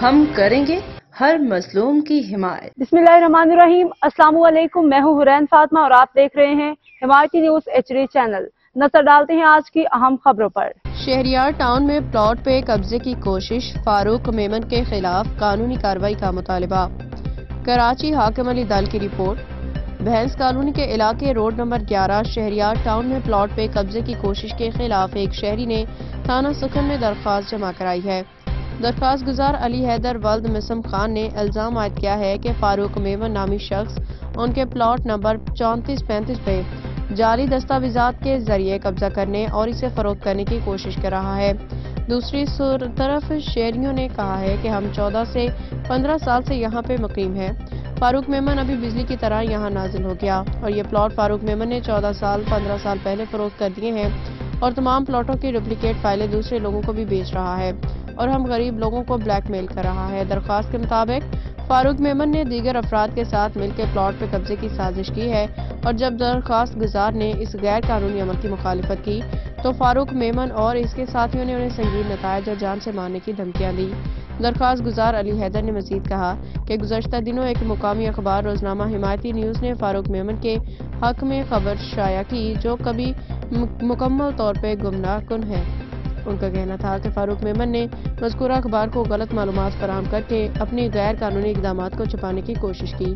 ہم کریں گے ہر مظلوم کی حمایت۔ بسم اللہ الرحمن الرحیم۔ السلام علیکم، میں ہوں حرین فاطمہ اور آپ دیکھ رہے ہیں حمایتی نیوز HD چینل۔ نظر ڈالتے ہیں آج کی اہم خبروں پر۔ شہریار ٹاؤن میں پلاٹ پہ قبضے کی کوشش، فاروق میمن کے خلاف قانونی کارروائی کا مطالبہ۔ کراچی حاکم علی دل کی رپورٹ۔ بھینس کالونی کے علاقے روڈ نمبر 11 شہریار ٹاؤن میں پلاٹ پہ قبضے کی کوشش کے خلاف ایک شہری نے تھانہ سکھن میں درخواست جمع کرائی ہے۔ درخواست گزار علی حیدر ولد مسم خان نے الزام عائد کیا ہے کہ فاروق میمن نامی شخص ان کے پلاٹ نمبر 3435 پہ جعلی دستاویزات کے ذریعے قبضہ کرنے اور اسے فروخت کرنے کی کوشش کر رہا ہے۔ دوسری طرف شہریوں نے کہا ہے کہ ہم 14 سے 15 سال سے یہاں پہ مقیم ہیں۔ فاروق میمن ابھی بجلی کی طرح یہاں نازل ہو گیا اور یہ پلاٹ فاروق میمن نے 14 سال 15 سال پہلے فروخت کر دیے ہیں اور تمام پلاٹوں کی ڈپلیکیٹ فائلیں دوسرے لوگوں کو بھی بیچ رہا ہے اور ہم غریب لوگوں کو بلیک میل کر رہا ہے۔ درخواست کے مطابق فاروق میمن نے دیگر افراد کے ساتھ مل کے پلاٹ پہ قبضے کی سازش کی ہے اور جب درخواست گزار نے اس غیر قانونی عمل کی مخالفت کی تو فاروق میمن اور اس کے ساتھیوں نے انہیں سنگین نتائج اور جان سے مارنے کی دھمکیاں دی۔ درخواست گزار علی حیدر نے مزید کہا کہ گزشتہ دنوں ایک مقامی اخبار روزنامہ حمایتی نیوز نے فاروق میمن کے حق میں خبر شائع کی جو کبھی مکمل طور پہ گمراہ کن ہے۔ ان کا کہنا تھا کہ فاروق میمن نے مذکورہ اخبار کو غلط معلومات فراہم کر کے اپنی غیر قانونی اقدامات کو چھپانے کی کوشش کی۔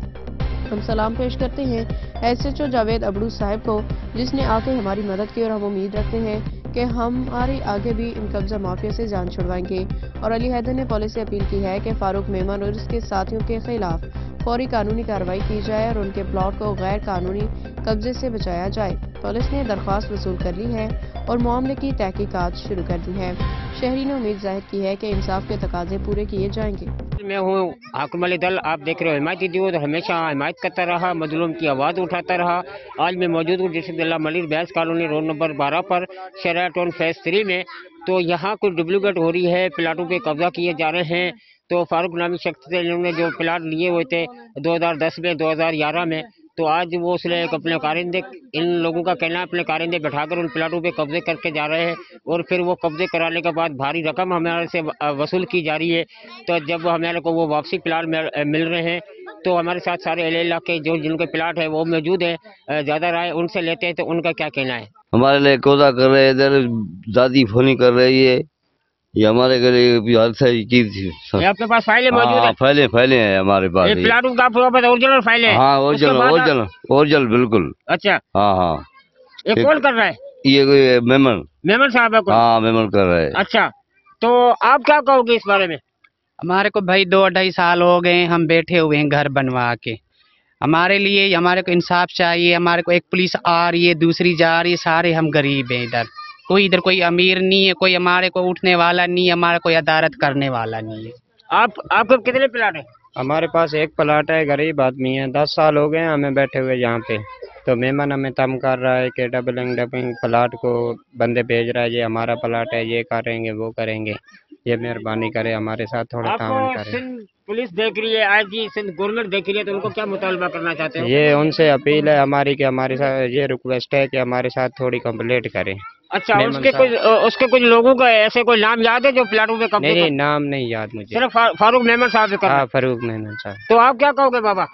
ہم سلام پیش کرتے ہیں SHO جاوید ابڑو صاحب کو جس نے آ کے ہماری مدد کی اور ہم امید رکھتے ہیں کہ ہماری آگے بھی ان قبضہ مافیا سے جان چھڑوائیں گے۔ اور علی حیدر نے پولیس سے اپیل کی ہے کہ فاروق میمن اور اس کے ساتھیوں کے خلاف فوری قانونی کارروائی کی جائے اور ان کے پلاٹ کو غیر قانونی قبضے سے بچایا جائے۔ پولیس نے درخواست وصول کر لی ہے اور معاملے کی تحقیقات شروع کر دی ہے۔ شہری نے امید ظاہر کی ہے کہ انصاف کے تقاضے پورے کیے جائیں گے۔ میں ہوں حاکم علی دل، آپ دیکھ رہے ہو حمایتی نیوز، ہمیشہ حمایت کرتا رہا، مظلوم کی آواز اٹھاتا رہا۔ آج میں موجود ہوں ڈسٹرکٹ اللہ ملیر بھینس کالونی روڈ نمبر 12 پر شہریار ٹاؤن فیز 3 میں۔ تو یہاں کچھ ڈپلیکیٹ ہو رہی ہے، پلاٹوں پہ قبضہ کیے جا رہے ہیں۔ تو فاروق نامی شخص سے انہوں نے جو پلاٹ لیے ہوئے تھے 2010 میں 2011 میں، تو آج وہ اس نے اپنے کارندے، ان لوگوں کا کہنا ہے اپنے کارندے بٹھا کر ان پلاٹوں پہ قبضے کر کے جا رہے ہیں اور پھر وہ قبضے کرانے کے بعد بھاری رقم ہمارے سے وصول کی جا رہی ہے۔ تو جب ہمارے کو وہ واپسی پلاٹ مل رہے ہیں تو ہمارے ساتھ سارے اہل علاقے جو جن کے پلاٹ ہے وہ موجود ہیں، زیادہ رائے ان سے لیتے ہیں تو ان کا کیا کہنا ہے؟ ہمارے لیے کوزہ کر رہے ہیں، ادھر ذاتی فونی کر رہی ہے، یہ ہمارے گھر حادثہ چیز تھی۔ یہ آپ کے پاس فائلیں موجود ہیں؟ فائلیں ہیں ہمارے پاس، یہ پلاٹوں کا اوریجنل فائلیں ہیں؟ ہاں اوریجنل بالکل۔ اچھا ہاں یہ کون کر رہا ہے؟ یہ میمن صاحب ہے کوئی؟ ہاں میمن کر رہا ہے۔ اچھا تو آپ کیا کہو گے اس بارے میں؟ ہمارے کو بھائی 2-2.5 سال ہو گئے ہم بیٹھے ہوئے ہیں گھر بنوا کے۔ ہمارے لیے ہمارے کو انصاف چاہیے، ہمارے کو ایک پولیس آ رہی ہے دوسری جا رہی ہے، سارے ہم غریب ہیں، ادھر کوئی امیر نہیں ہے، کوئی ہمارے کو اٹھنے والا نہیں ہے، ہمارا کوئی عدالت کرنے والا نہیں ہے۔ آپ کو کتنے پلاٹ ہیں؟ ہمارے پاس ایک پلاٹ ہے، غریب آدمی ہے، 10 سال ہو گئے ہیں ہمیں بیٹھے ہوئے یہاں پہ۔ تو میمن ہمیں تنگ کر رہا ہے کہ ڈبلنگ پلاٹ کو بندے بھیج رہا ہے، یہ ہمارا پلاٹ ہے، یہ کریں گے وہ کریں گے، یہ مہربانی کرے ہمارے ساتھ تھوڑا تعاون کرے۔ سندھ پولیس دیکھ رہی ہے، آج جی سندھ گورنمنٹ دیکھ رہی ہے، تو ان کو کیا مطالبہ کرنا چاہتے ہیں؟ یہ ان سے اپیل ہے ہماری کہ ہمارے ساتھ یہ ریکویسٹ ہے کہ ہمارے ساتھ تھوڑی کمپلیٹ کریں۔ اچھا اس کے کچھ لوگوں کا ایسے کوئی نام یاد ہے جو پلاٹوں پہ قبضے؟ نہیں نام نہیں یاد مجھے، صرف فاروق میمن صاحب کا؟ ہاں فاروق میمن صاحب۔ تو آپ کیا کہو گے بابا؟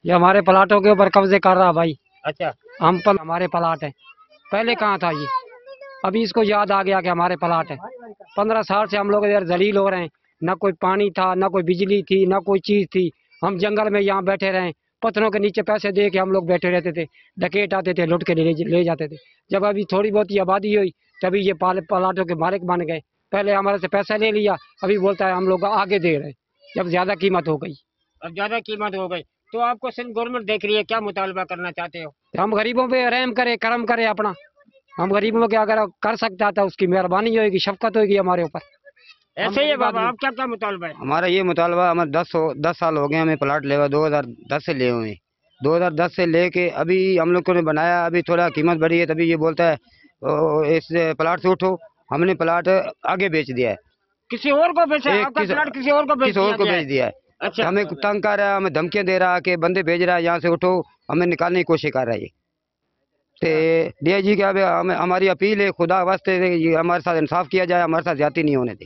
یہ ہمارے پلاٹوں کے اوپر قبضے کر رہا بھائی۔ اچھا ہمارے پلاٹ ہیں، پہلے کہاں تھا یہ، ابھی اس کو یاد آ گیا کہ ہمارے پلاٹ ہیں۔ 15 سال سے ہم لوگ ادھر ذلیل ہو رہے ہیں، نہ کوئی پانی تھا، نہ کوئی بجلی تھی، نہ کوئی چیز تھی، ہم جنگل میں یہاں بیٹھے رہے، پتھروں کے نیچے پیسے دے کے ہم لوگ بیٹھے رہتے تھے، ڈکیٹ آتے تھے لوٹ کے لے جاتے تھے۔ جب ابھی تھوڑی بہت آبادی ہوئی تبھی یہ پلاٹوں کے مالک بن گئے، پہلے ہمارے سے پیسہ لے لیا، ابھی بولتا ہے ہم لوگ آگے دے رہے، جب زیادہ قیمت ہو گئی۔ اب زیادہ قیمت ہو گئی تو آپ کو سندھ گورنمنٹ دیکھ رہی ہے، کیا مطالبہ کرنا چاہتے ہو؟ ہم غریبوں پہ رحم کرے، کرم کرے اپنا، ہم غریبوں کے اگر کر سکتا تھا اس کی مہربانی ہوئے گی، شفقت ہوئے گی ہمارے اوپر۔ ایسے ہی ہے بابا، آپ کیا مطالبہ ہے؟ ہمارا یہ مطالبہ، ہمیں 10 سال ہو گئے ہمیں پلاٹ لے ہوا، 2010 سے لے ہوئے ہیں، 2010 سے لے کے ابھی ہم لوگوں نے بنایا، ابھی تھوڑا قیمت بڑھی ہے تبھی یہ بولتا ہے اس پلاٹ سے اٹھو، ہم نے پلاٹ آگے بیچ دیا ہے، کسی اور کو بیچا ہے؟ آپ کا پلاٹ کسی اور کو بیچ دیا ہے۔ اچھا ہمیں تنگ کر رہا ہے، ہمیں دھمکیاں دے رہا ہے کہ بندے بھیج رہا ہے یہاں سے اٹھو، ہمیں نکالنے کی کوشش کر رہا ہے۔ DIG کے ہماری اپیل ہے، خدا واسطے ہمارے ساتھ انصاف کیا جائے، ہمارے ساتھ زیادتی نہیں ہونے دے۔